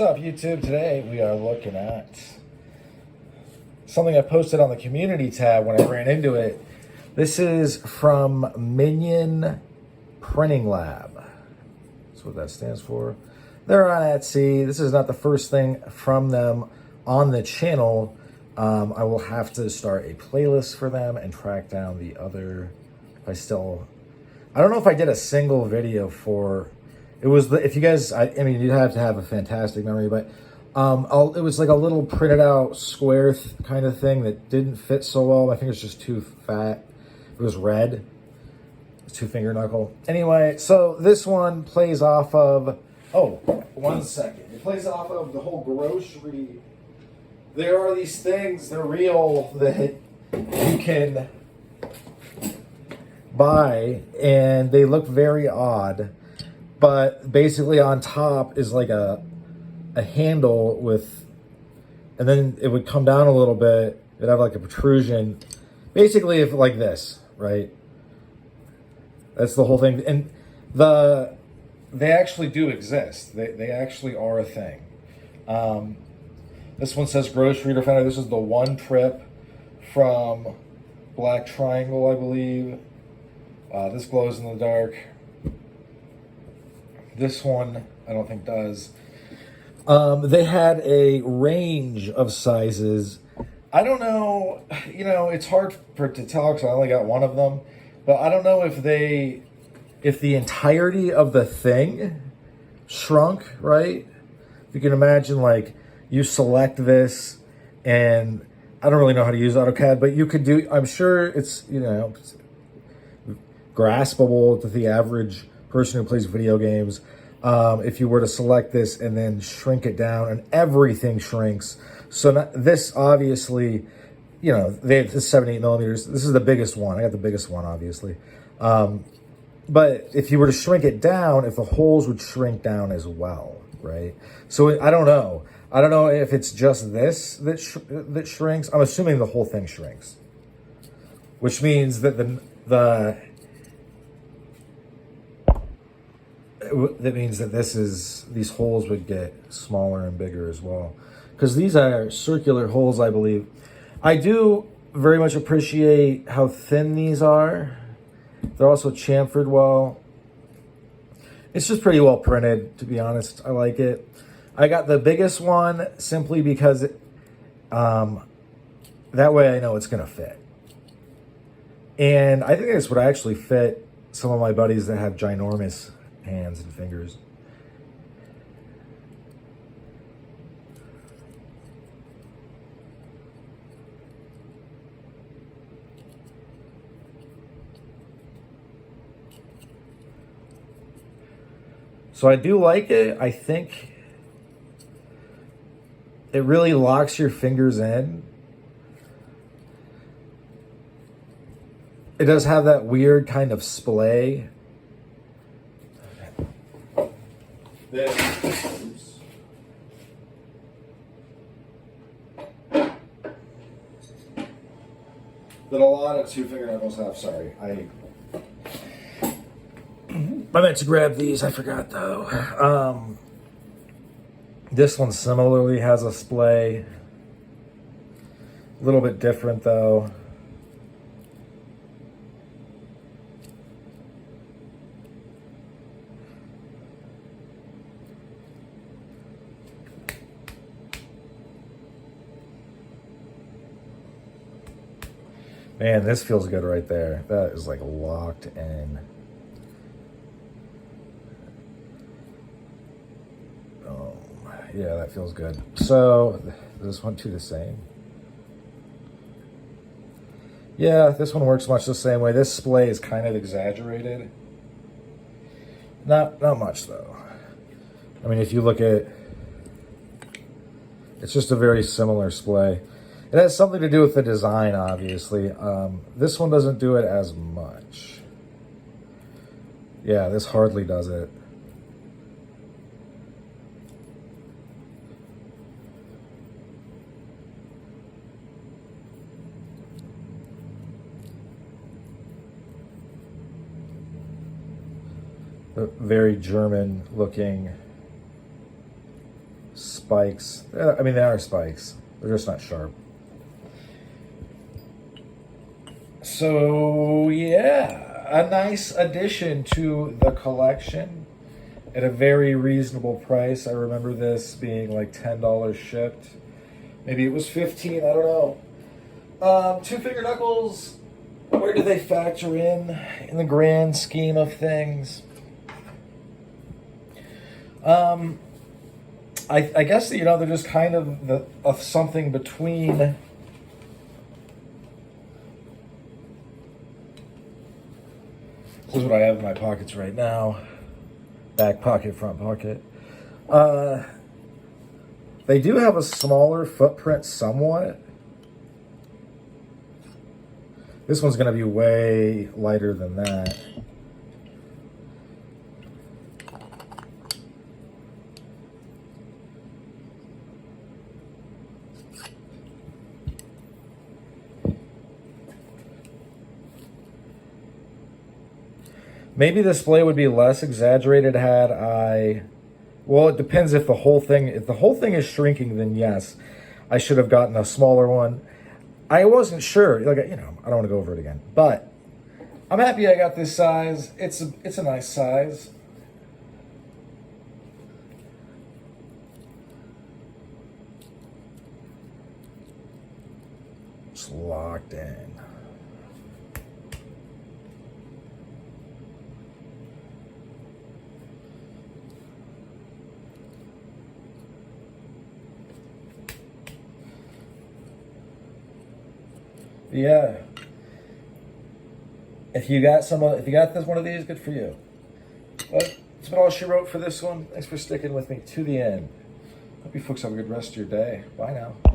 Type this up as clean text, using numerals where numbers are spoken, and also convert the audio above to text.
up, YouTube? Today we are looking at something I posted on the community tab when I ran into it. This is from Minion Printing Lab. That's what that stands for. They're on Etsy. This is not the first thing from them on the channel. I will have to start a playlist for them and track down the other. I don't know if I did a single video for. It was, if you guys, I mean, you'd have to have a fantastic memory, but it was like a little printed out square kind of thing that didn't fit so well. My finger's just too fat. It was red. It's 2-finger knuckle. Anyway, so this one plays off of, oh, 1 second. It plays off of the whole grocery. There are these things, they're real, that you can buy, and they look very odd. But basically on top is like a handle with, and then it would come down a little bit. It'd have like a protrusion. Basically, if like this, right? That's the whole thing. And they actually do exist. They actually are a thing. This one says grocery defender. This is the one trip from Black Triangle, I believe. This glows in the dark. This one, I don't think does. They had a range of sizes. I don't know, it's hard to tell because I only got one of them. But I don't know if the entirety of the thing shrunk, right? If you can imagine, like, you select this, and I don't really know how to use AutoCAD, but you could do, I'm sure it's, it's graspable to the average person who plays video games. If you were to select this and then shrink it down, and everything shrinks. So this obviously, they have this 78 millimeters. This is the biggest one. I got the biggest one, obviously. But if you were to shrink it down, if the holes would shrink down as well, right? So I don't know. I don't know if it's just this that shrinks. I'm assuming the whole thing shrinks, which means that that means that these holes would get smaller and bigger as well, because these are circular holes, I believe. I do very much appreciate how thin these are. They're also chamfered well. It's just pretty well printed, to be honest. I like it. I got the biggest one simply because that way I know it's going to fit. And I think this would actually fit some of my buddies that have ginormous hands and fingers. So I do like it. I think it really locks your fingers in. It does have that weird kind of splay. That a lot of 2-finger knuckles have. Sorry, I meant to grab these. I forgot though. This one similarly has a splay. A little bit different though. Man, this feels good right there. That is like locked in. Oh, yeah, that feels good. So, this one too the same? Yeah, this one works much the same way. This splay is kind of exaggerated. Not much though. I mean, if you look at, it's just a very similar splay. It has something to do with the design, obviously. This one doesn't do it as much. Yeah, this hardly does it. A very German looking spikes. I mean, they are spikes. They're just not sharp. So, yeah, a nice addition to the collection at a very reasonable price. I remember this being like $10 shipped. Maybe it was $15, I don't know. Two finger knuckles, where do they factor in the grand scheme of things? I guess, you know, they're just kind of something between. This is what I have in my pockets right now. Back pocket, front pocket. They do have a smaller footprint somewhat. This one's going to be way lighter than that. Maybe the display would be less exaggerated had I, well, it depends if the whole thing is shrinking, then yes, I should have gotten a smaller one. I wasn't sure, like, you know, I don't want to go over it again, but I'm happy I got this size. It's a nice size. It's locked in. Yeah. If you got this one of these, good for you. But that's been all she wrote for this one. Thanks for sticking with me to the end. Hope you folks have a good rest of your day. Bye now.